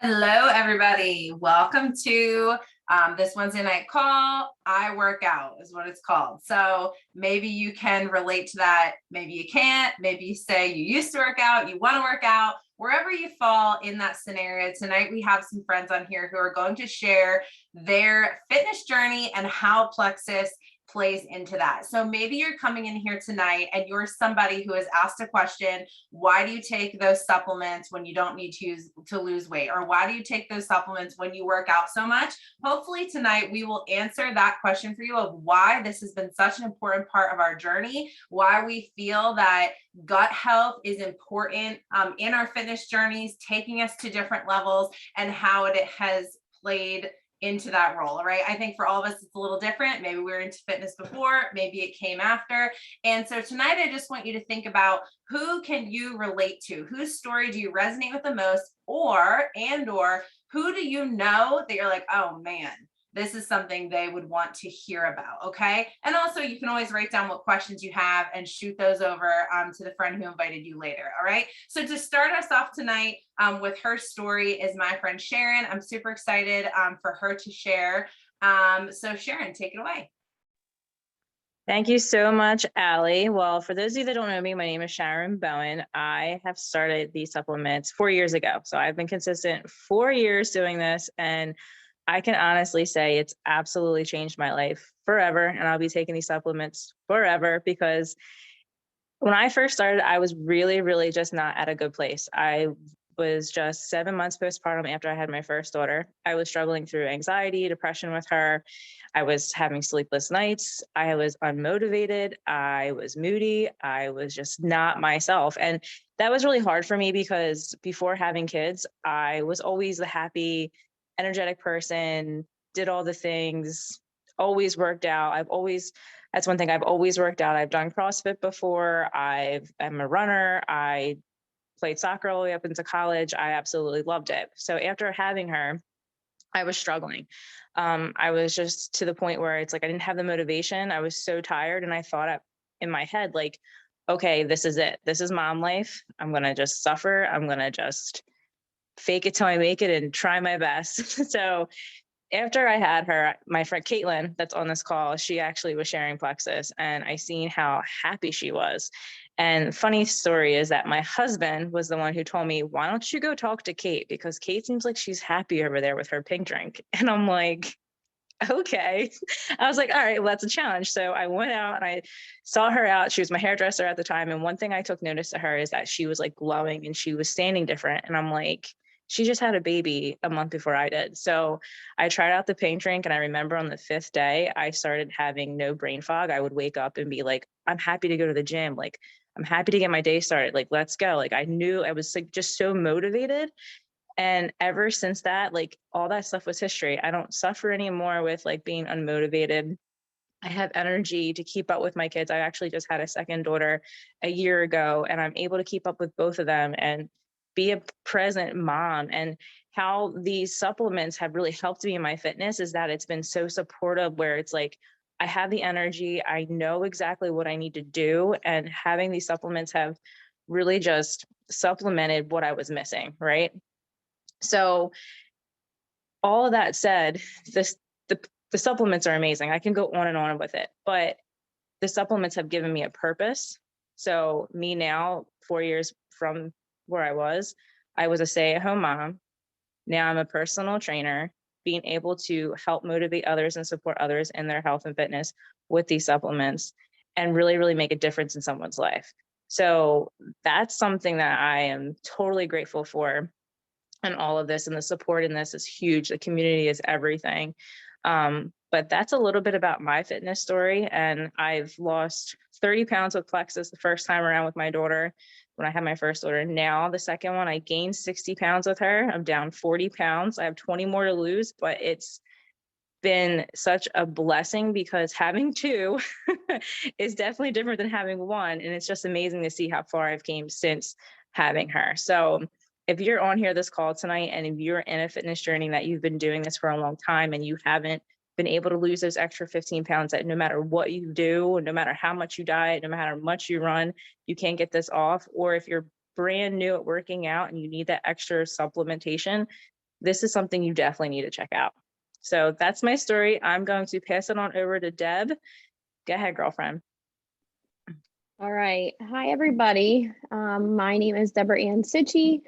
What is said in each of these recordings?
Hello, everybody. Welcome to this Wednesday night call. I work out is what it's called. So maybe you can relate to that. Maybe you can't. Maybe you say you used to work out, you want to work out. Wherever you fall in that scenario, tonight we have some friends on here who are going to share their fitness journey and how Plexus plays into that. So maybe you're coming in here tonight and you're somebody who has asked a question: why do you take those supplements when you don't need to lose weight? Or why do you take those supplements when you work out so much? Hopefully tonight we will answer that question for you of why this has been such an important part of our journey, why we feel that gut health is important in our fitness journeys, taking us to different levels, and how it has played into that role, right? I think for all of us, it's a little different. Maybe we were into fitness before, maybe it came after. And so tonight, I just want you to think about who can you relate to? Whose story do you resonate with the most? Or who do you know that you're like, oh man, this is something they would want to hear about, okay? And also you can always write down what questions you have and shoot those over to the friend who invited you later, all right? So to start us off tonight with her story is my friend Sharon. I'm super excited for her to share. So Sharon, take it away. Thank you so much, Allie. Well, for those of you that don't know me, my name is Sharon Bowen. I have started these supplements 4 years ago. So I've been consistent 4 years doing this, and I can honestly say it's absolutely changed my life forever. And I'll be taking these supplements forever because when I first started, I was really just not at a good place. I was just 7 months postpartum after I had my first daughter. I was struggling through anxiety, depression with her. I was having sleepless nights. I was unmotivated. I was moody. I was just not myself. And that was really hard for me because before having kids, I was always the happy, energetic person, did all the things, always worked out. That's one thing, I've always worked out. I've done CrossFit before. I'm a runner. I played soccer all the way up into college. I absolutely loved it. So after having her, I was struggling. I was just to the point where it's like I didn't have the motivation. I was so tired, and I thought in my head, like, okay, this is it. This is mom life. I'm going to just suffer. I'm going to just fake it till I make it and try my best. So after I had her, my friend Caitlin, that's on this call, she actually was sharing Plexus, and I seen how happy she was. And funny story is that my husband was the one who told me, why don't you go talk to Kate? Because Kate seems like she's happy over there with her pink drink. And I'm like, okay. I was like, all right, well, that's a challenge. So I went out and I saw her out. She was my hairdresser at the time. And one thing I took notice of her is that she was like glowing and she was standing different. And I'm like, she just had a baby a month before I did. So I tried out the pink drink. And I remember on the 5th day, I started having no brain fog. I would wake up and be like, I'm happy to go to the gym. Like, I'm happy to get my day started. Like, let's go. Like, I knew I was like just so motivated. And ever since that, like all that stuff was history. I don't suffer anymore with like being unmotivated. I have energy to keep up with my kids. I actually just had a second daughter a year ago, and I'm able to keep up with both of them and be a present mom. And how these supplements have really helped me in my fitness is that it's been so supportive, where it's like I have the energy, I know exactly what I need to do. And having these supplements have really just supplemented what I was missing, right? So all of that said, this the supplements are amazing. I can go on and on with it, but the supplements have given me a purpose. So me now, 4 years from where I was a stay-at-home mom. Now I'm a personal trainer, being able to help motivate others and support others in their health and fitness with these supplements and really make a difference in someone's life. So that's something that I am totally grateful for. And all of this, and the support in this is huge. The community is everything. But that's a little bit about my fitness story. And I've lost 30 pounds with Plexus the first time around with my daughter when I had my first daughter. Now, the second one, I gained 60 pounds with her. I'm down 40 pounds. I have 20 more to lose, but it's been such a blessing because having two is definitely different than having one. And it's just amazing to see how far I've came since having her. So if you're on here this call tonight, and if you're in a fitness journey that you've been doing this for a long time and you haven't been able to lose those extra 15 pounds, that no matter what you do, no matter how much you diet, no matter how much you run, you can't get this off. Or if you're brand new at working out and you need that extra supplementation, this is something you definitely need to check out. So that's my story. I'm going to pass it on over to Deb. Go ahead, girlfriend. All right. Hi, everybody. My name is Deborah Ann Sitchie,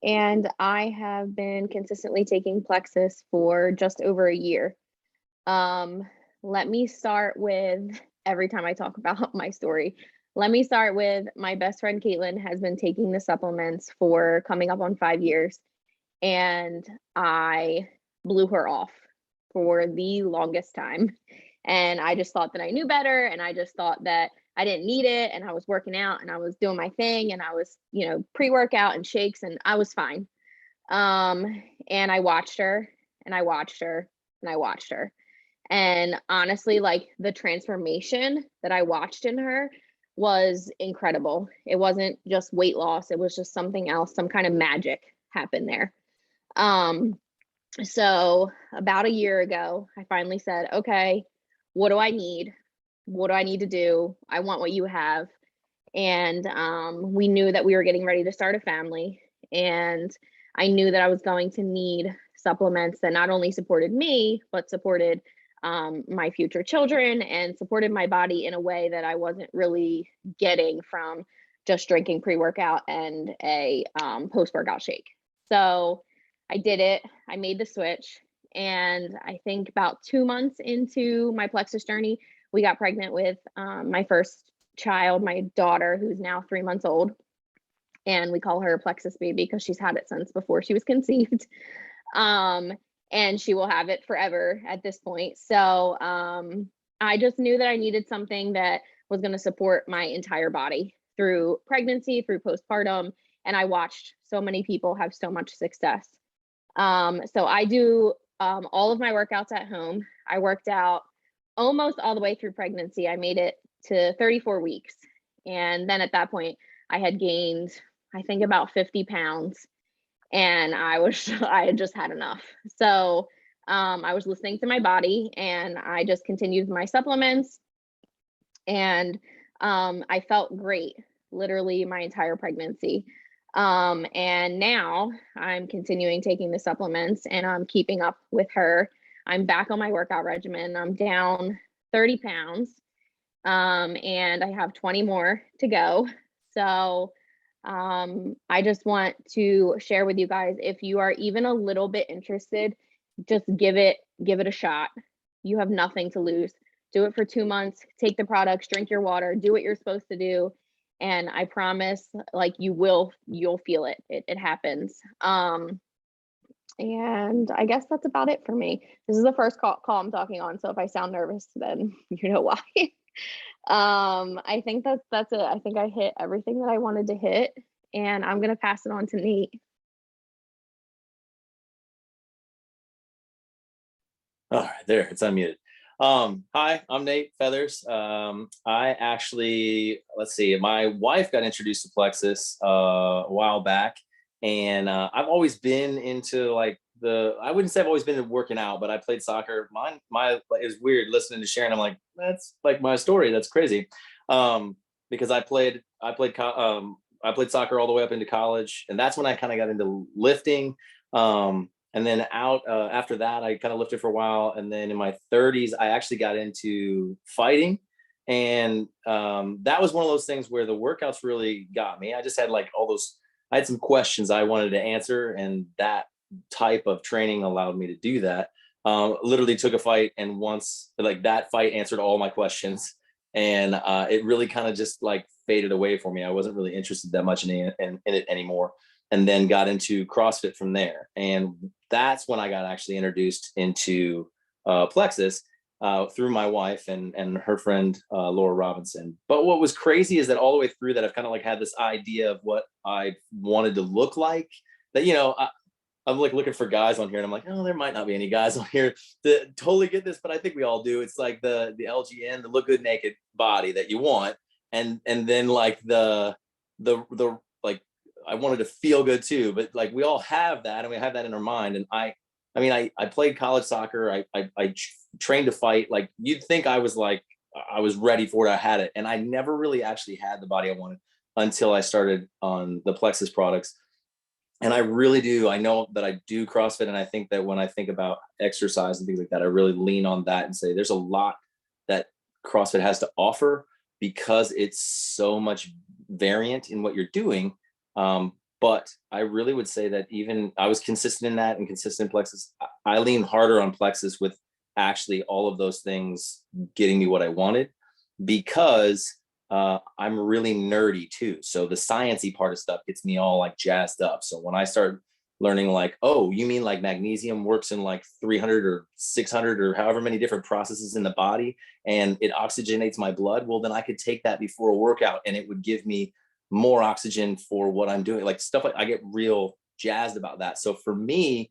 and I have been consistently taking Plexus for just over a year. Let me start with, every time I talk about my story, let me start with my best friend Caitlin has been taking the supplements for coming up on 5 years, and I blew her off for the longest time. And I just thought that I knew better, and I just thought that I didn't need it, and I was working out and I was doing my thing, and I was, pre-workout and shakes, and I was fine. And I watched her and I watched her and I watched her. And honestly, like, the transformation that I watched in her was incredible. It wasn't just weight loss, it was just something else, some kind of magic happened there. So about a year ago, I finally said, okay, what do I need? What do I need to do? I want what you have. And we knew that we were getting ready to start a family. And I knew that I was going to need supplements that not only supported me, but supported my future children and supported my body in a way that I wasn't really getting from just drinking pre-workout and a post-workout shake. So I did it. I made the switch. And I think about 2 months into my Plexus journey, we got pregnant with my first child, my daughter, who's now 3 months old. And we call her a Plexus baby because she's had it since before she was conceived. And she will have it forever at this point. So I just knew that I needed something that was going to support my entire body through pregnancy, through postpartum. And I watched so many people have so much success. So I do all of my workouts at home. I worked out almost all the way through pregnancy. I made it to 34 weeks. And then at that point, I had gained, I think, about 50 pounds. And I had just had enough. So I was listening to my body, and I just continued my supplements. And I felt great, literally my entire pregnancy. And now I'm continuing taking the supplements, and I'm keeping up with her. I'm back on my workout regimen. I'm down 30 pounds, and I have 20 more to go. So I just want to share with you guys, if you are even a little bit interested, just give it a shot. You have nothing to lose. Do it for 2 months, take the products, drink your water, do what you're supposed to do. And I promise, like, you'll feel it. It happens. And I guess that's about it for me. This is the first call I'm talking on. So if I sound nervous, then you know why. I think that's it. I think I hit everything that I wanted to hit, and I'm going to pass it on to Nate. All right, there, it's unmuted. Hi, I'm Nate Feathers. I actually, let's see, my wife got introduced to Plexus a while back, and I've always been into, like, I wouldn't say I've always been into working out, but I played soccer. It was weird listening to Sharon. I'm like, that's like my story. That's crazy. Because I played soccer all the way up into college, and that's when I kind of got into lifting. And then after that, I kind of lifted for a while. And then in my 30s, I actually got into fighting. And that was one of those things where the workouts really got me. I just had I had some questions I wanted to answer, and that type of training allowed me to do that. Literally took a fight, and once that fight answered all my questions, and it really kind of just faded away for me. I wasn't really interested that much in it anymore. And then got into CrossFit from there. And that's when I got actually introduced into Plexus through my wife and her friend, Laura Robinson. But what was crazy is that all the way through that, I've kind of had this idea of what I wanted to look like. That, I'm looking for guys on here, and I'm like, oh, there might not be any guys on here that totally get this, but I think we all do. It's like the LGN, the look good naked body that you want. And then the I wanted to feel good too, but we all have that, and we have that in our mind. And I played college soccer. I trained to fight. You'd think I was ready for it. I had it. And I never really actually had the body I wanted until I started on the Plexus products. And I really do. I know that I do CrossFit. And I think that when I think about exercise and things like that, I really lean on that and say there's a lot that CrossFit has to offer because it's so much variant in what you're doing. But I really would say that even I was consistent in that and consistent in plexus. I lean harder on plexus with actually all of those things getting me what I wanted because I'm really nerdy too. So the sciencey part of stuff gets me all like jazzed up. So when I start learning like, oh, you mean like magnesium works in like 300 or 600 or however many different processes in the body and it oxygenates my blood, well, then I could take that before a workout and it would give me more oxygen for what I'm doing. Like stuff like I get real jazzed about that. So for me,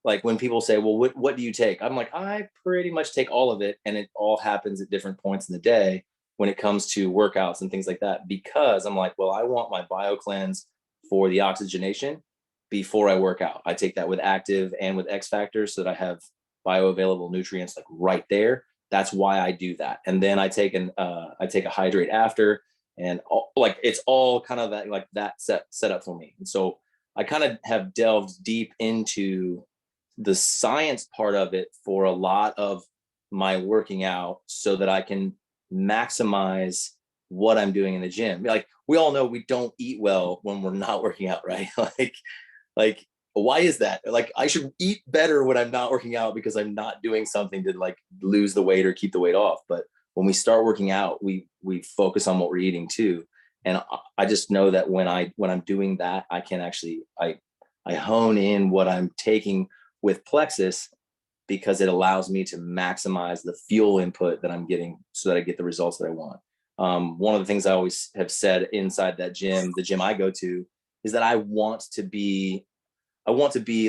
like when people say, well, what do you take? I'm like, I pretty much take all of it. And it all happens at different points in the day when it comes to workouts and things like that, because I'm like, well, I want my bio cleanse for the oxygenation before I work out. I take that with active and with X Factor so that I have bioavailable nutrients like right there. That's why I do that. And then I take a hydrate after, and like it's all kind of that like that set up for me. And so I kind of have delved deep into the science part of it for a lot of my working out so that I can maximize what I'm doing in the gym. Like we all know we don't eat well when we're not working out, right? like why is that? Like I should eat better when I'm not working out because I'm not doing something to like lose the weight or keep the weight off. But when we start working out, we focus on what we're eating too. And I just know that when I'm doing that, I can actually I hone in what I'm taking with plexus because it allows me to maximize the fuel input that I'm getting so that I get the results that I want. One of the things I always have said inside that gym, the gym I go to, is that I want to be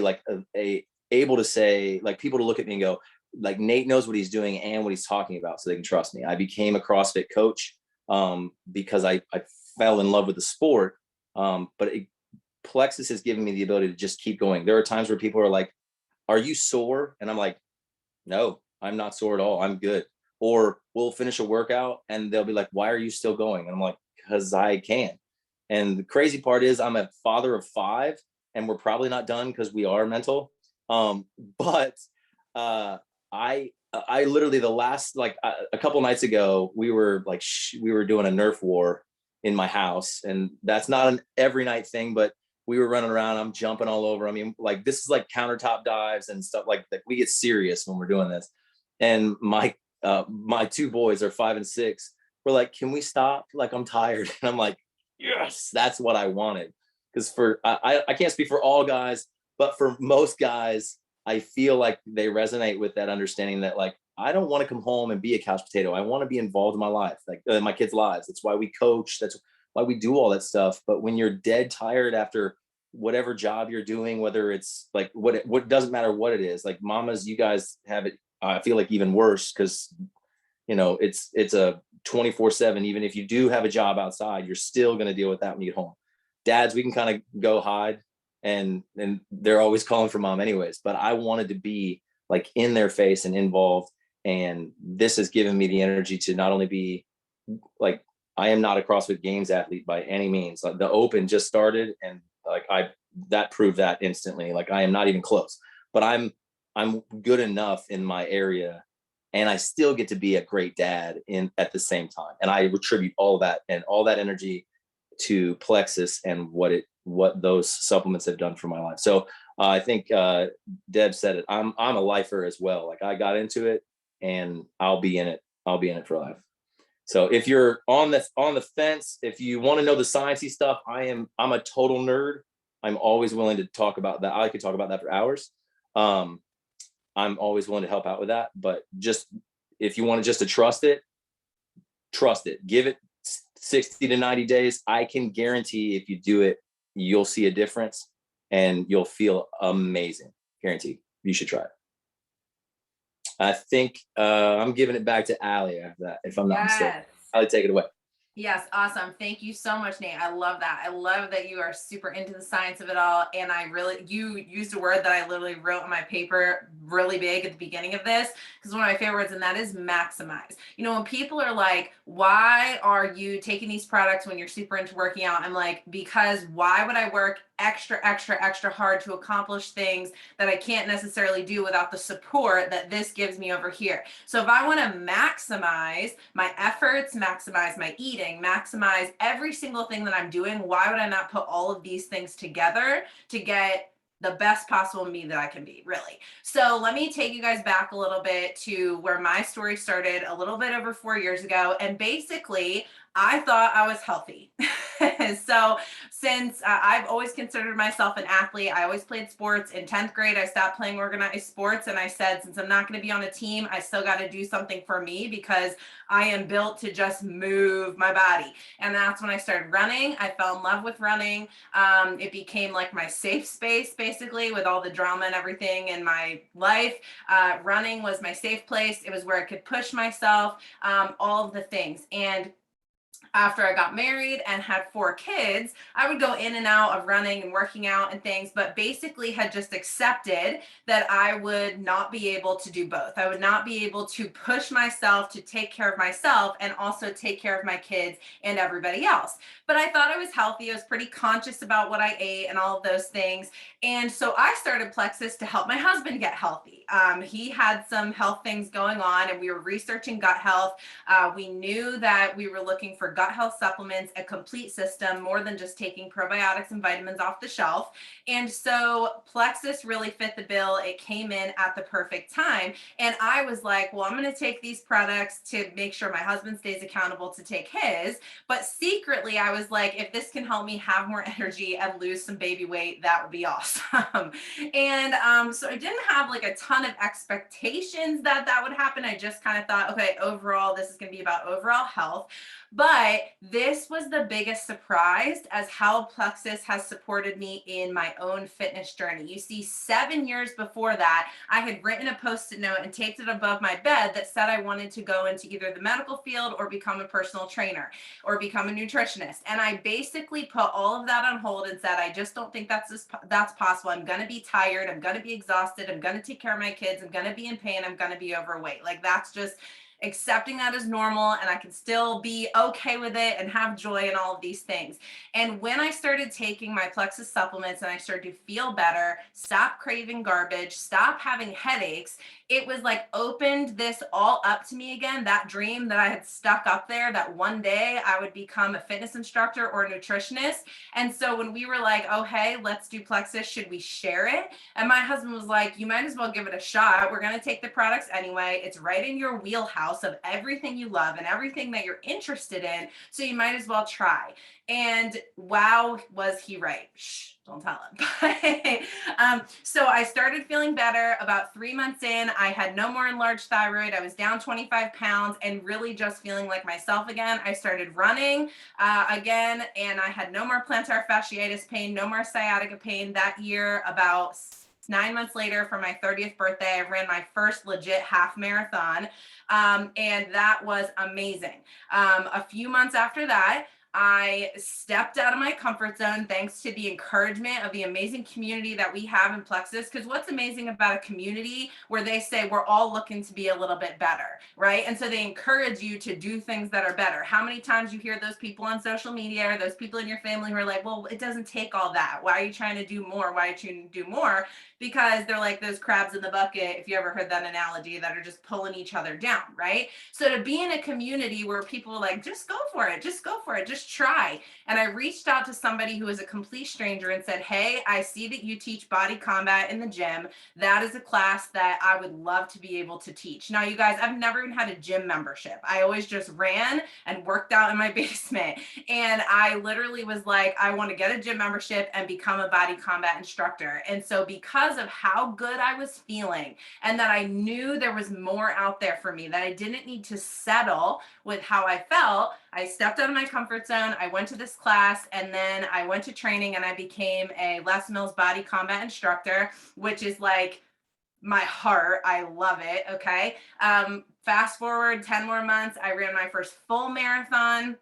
like a able to say, like people to look at me and go, like Nate knows what he's doing and what he's talking about so they can trust me. I became a CrossFit coach because I fell in love with the sport. Plexus has given me the ability to just keep going. There are times where people are like, are you sore? And I'm like, no, I'm not sore at all. I'm good. Or we'll finish a workout and they'll be like, why are you still going? And I'm like, because I can. And the crazy part is I'm a father of 5 and we're probably not done because we are mental. But I literally the last like a couple nights ago we were like we were doing a Nerf war in my house, and that's not an every night thing, but we were running around. I'm jumping all over. I mean, like this is like countertop dives and stuff like that. We get serious when we're doing this. And my 2 boys are 5 and 6. We're like, can we stop? Like I'm tired. And I'm like, yes, that's what I wanted. Because I can't speak for all guys, but for most guys, I feel like they resonate with that understanding that like, I don't want to come home and be a couch potato. I want to be involved in my life, like my kids' lives. That's why we coach. That's why we do all that stuff. But when you're dead tired after whatever job you're doing, whether it's like what doesn't matter what it is, like mamas, you guys have it. I feel like even worse because it's a 24/7. Even if you do have a job outside, you're still going to deal with that when you get home. Dads, we can kind of go hide and they're always calling for mom anyways. But I wanted to be like in their face and involved. And this has given me the energy to not only be like, I am not a CrossFit Games athlete by any means. Like the Open just started and like that proved that instantly. Like I am not even close, but I'm good enough in my area and I still get to be a great dad at the same time. And I attribute all that and all that energy to Plexus and what those supplements have done for my life. So I think Deb said it. I'm a lifer as well. Like I got into it and I'll be in it for life. So if you're on the fence, if you want to know the sciencey stuff, I'm a total nerd. I'm always willing to talk about that. I could talk about that for hours. I'm always willing to help out with that. But just if you want to trust it. Give it 60 to 90 days. I can guarantee if you do it, you'll see a difference and you'll feel amazing. Guaranteed. You should try it. I think I'm giving it back to Allie after that, if I'm not mistaken. Allie, take it away. Yes, awesome. Thank you so much, Nate. I love that. I love that you are super into the science of it all. And you used a word that I literally wrote on my paper really big at the beginning of this, because one of my favorite words, and that is maximize. When people are like, why are you taking these products when you're super into working out? I'm like, because why would I work extra hard to accomplish things that I can't necessarily do without the support that this gives me over here. So if I want to maximize my efforts, maximize my eating, maximize every single thing that I'm doing, why would I not put all of these things together to get the best possible me that I can be, really? So let me take you guys back a little bit to where my story started a little bit over 4 years ago. And basically, I thought I was healthy. So since I've always considered myself an athlete, I always played sports. In 10th grade, I stopped playing organized sports. And I said, since I'm not going to be on a team, I still got to do something for me because I am built to just move my body. And that's when I started running. I fell in love with running. It became like my safe space, basically, with all the drama and everything in my life. Running was my safe place. It was where I could push myself, all of the things. And after I got married and had 4 kids, I would go in and out of running and working out and things, but basically had just accepted that I would not be able to do both. I would not be able to push myself to take care of myself and also take care of my kids and everybody else. But I thought I was healthy. I was pretty conscious about what I ate and all of those things. And so I started Plexus to help my husband get healthy. He had some health things going on, and we were researching gut health. We knew that we were looking for gut health supplements, a complete system, more than just taking probiotics and vitamins off the shelf. And so Plexus really fit the bill. It came in at the perfect time. And I was like, well, I'm going to take these products to make sure my husband stays accountable to take his. But secretly, I was like, if this can help me have more energy and lose some baby weight, that would be awesome. And so I didn't have like a ton of expectations that that would happen. I just kind of thought, okay, overall, this is going to be about overall health. But this was the biggest surprise as how Plexus has supported me in my own fitness journey. You see, 7 years before that, I had written a Post-it note and taped it above my bed that said I wanted to go into either the medical field or become a personal trainer or become a nutritionist. And I basically put all of that on hold and said, I just don't think that's possible. I'm going to be tired. I'm going to be exhausted. I'm going to take care of my kids. I'm going to be in pain. I'm going to be overweight. Like, that's just accepting that as normal, and I can still be okay with it and have joy and all of these things. And when I started taking my Plexus supplements and I started to feel better, stop craving garbage, stop having headaches, it was like opened this all up to me again, that dream that I had stuck up there, that one day I would become a fitness instructor or a nutritionist. And so when we were like, oh, hey, let's do Plexus, should we share it? And my husband was like, you might as well give it a shot. We're going to take the products anyway. It's right in your wheelhouse of everything you love and everything that you're interested in. So you might as well try. And wow, was he right? Shh, don't tell him. So I started feeling better. About 3 months in, I had no more enlarged thyroid. I was down 25 pounds and really just feeling like myself again. I started running again, and I had no more plantar fasciitis pain, no more sciatica pain. That year, about 9 months later, for my 30th birthday, I ran my first legit half marathon. And that was amazing. A few months after that, I stepped out of my comfort zone thanks to the encouragement of the amazing community that we have in Plexus. Because what's amazing about a community where they say we're all looking to be a little bit better, right? And so they encourage you to do things that are better. How many times you hear those people on social media or those people in your family who are like, well, it doesn't take all that. Why are you trying to do more? Why are you trying to do more? Because they're like those crabs in the bucket, if you ever heard that analogy, that are just pulling each other down, right? So to be in a community where people are like, just go for it, just try. And I reached out to somebody who was a complete stranger and said, hey, I see that you teach body combat in the gym. That is a class that I would love to be able to teach. Now, you guys, I've never even had a gym membership. I always just ran and worked out in my basement. And I literally was like, I want to get a gym membership and become a body combat instructor. And so because of how good I was feeling and that I knew there was more out there for me, that I didn't need to settle with how I felt, I stepped out of my comfort zone. I went to this class, and then I went to training, and I became a Les Mills body combat instructor, which is like my heart. I love it. Okay. Fast forward 10 more months, I ran my first full marathon.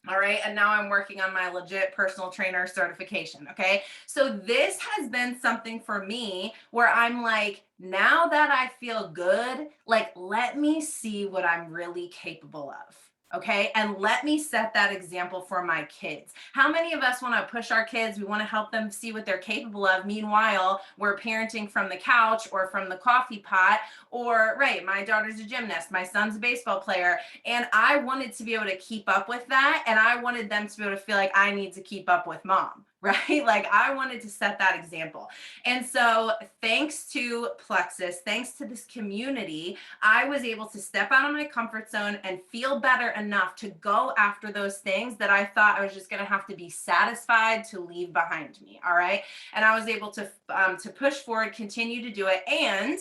All right. And now I'm working on my legit personal trainer certification. Okay. So this has been something for me where I'm like, now that I feel good, like, let me see what I'm really capable of. Okay. And let me set that example for my kids. How many of us want to push our kids? We want to help them see what they're capable of. Meanwhile, we're parenting from the couch or from the coffee pot, or, right, my daughter's a gymnast, my son's a baseball player. And I wanted to be able to keep up with that. And I wanted them to be able to feel like I need to keep up with mom, right? Like I wanted to set that example. And so thanks to Plexus, thanks to this community, I was able to step out of my comfort zone and feel better enough to go after those things that I thought I was just going to have to be satisfied to leave behind me. All right. And I was able to push forward, continue to do it. And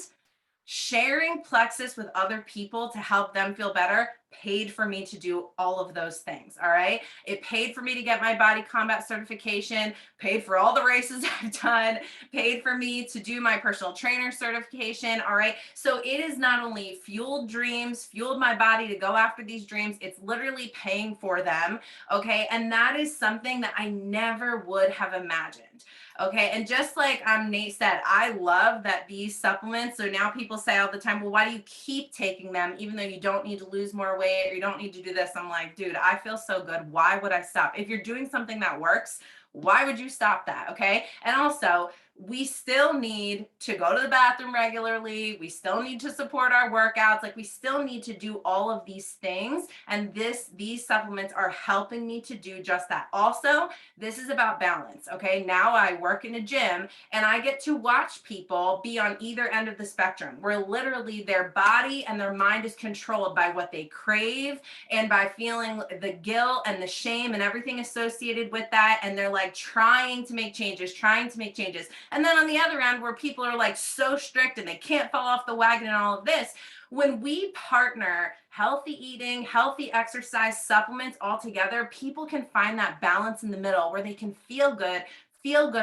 sharing Plexus with other people to help them feel better paid for me to do all of those things. All right. It paid for me to get my body combat certification, paid for all the races I've done, paid for me to do my personal trainer certification. All right. So it is not only fueled dreams, fueled my body to go after these dreams, it's literally paying for them. Okay. And that is something that I never would have imagined. Okay. And just like Nate said, I love that these supplements, so now people say all the time, well, why do you keep taking them even though you don't need to lose more weight or you don't need to do this? I'm like, dude, I feel so good. Why would I stop? If you're doing something that works, why would you stop that? Okay. And also, we still need to go to the bathroom regularly. We still need to support our workouts. Like we still need to do all of these things. And these supplements are helping me to do just that. Also, this is about balance. Okay. Now I work in a gym and I get to watch people be on either end of the spectrum where literally their body and their mind is controlled by what they crave and by feeling the guilt and the shame and everything associated with that. And they're like trying to make changes. And then on the other end, where people are like so strict and they can't fall off the wagon and all of this, when we partner healthy eating, healthy exercise, supplements all together, people can find that balance in the middle where they can feel good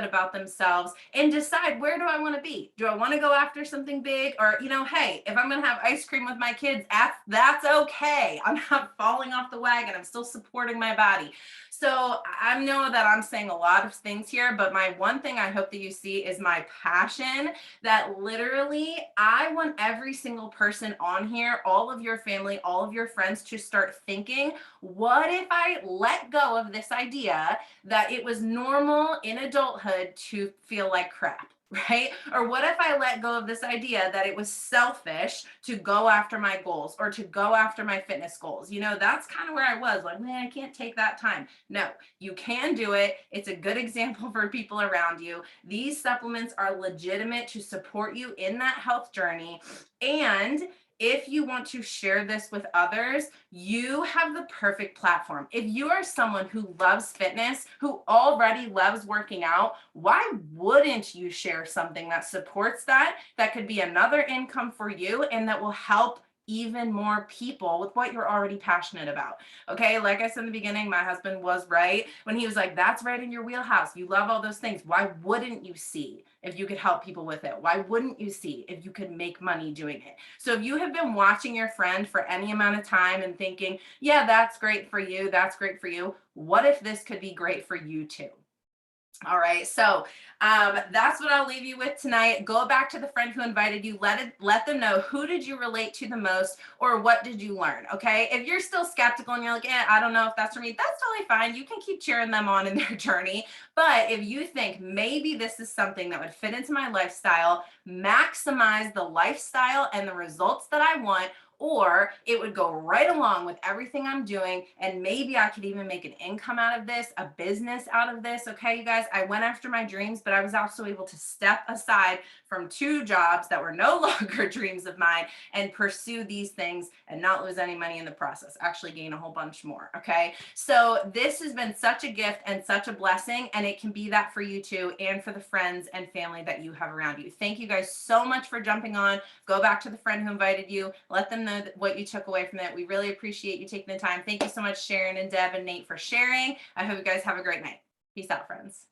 about themselves and decide, where do I want to be? Do I want to go after something big? Or, hey, if I'm going to have ice cream with my kids, that's okay. I'm not falling off the wagon. I'm still supporting my body. So I know that I'm saying a lot of things here, but my one thing I hope that you see is my passion that literally I want every single person on here, all of your family, all of your friends to start thinking, what if I let go of this idea that it was normal in adulthood to feel like crap? Right? Or what if I let go of this idea that it was selfish to go after my goals or to go after my fitness goals? That's kind of where I was like, man, I can't take that time. No, you can do it. It's a good example for people around you. These supplements are legitimate to support you in that health journey. And if you want to share this with others, you have the perfect platform. If you are someone who loves fitness, who already loves working out, why wouldn't you share something that supports that could be another income for you and that will help even more people with what you're already passionate about? Okay. Like I said in the beginning, my husband was right when he was like, that's right in your wheelhouse. You love all those things. Why wouldn't you see if you could help people with it? Why wouldn't you see if you could make money doing it? So if you have been watching your friend for any amount of time and thinking, yeah, that's great for you, what if this could be great for you too? All right, so that's what I'll leave you with tonight. Go back to the friend who invited you. Let them know, who did you relate to the most, or what did you learn? Okay, if you're still skeptical and you're like, I don't know if that's for me, that's totally fine. You can keep cheering them on in their journey. But if you think maybe this is something that would fit into my lifestyle, maximize the lifestyle and the results that I want, or it would go right along with everything I'm doing, and maybe I could even make an income out of this, a business out of this. Okay, you guys, I went after my dreams, but I was also able to step aside from 2 jobs that were no longer dreams of mine and pursue these things and not lose any money in the process, actually gain a whole bunch more. Okay, so this has been such a gift and such a blessing, and it can be that for you too, and for the friends and family that you have around you. Thank you guys so much for jumping on. Go back to the friend who invited you, let them know what you took away from it. We really appreciate you taking the time. Thank you so much, Sharon and Deb and Nate, for sharing. I hope you guys have a great night. Peace out, friends.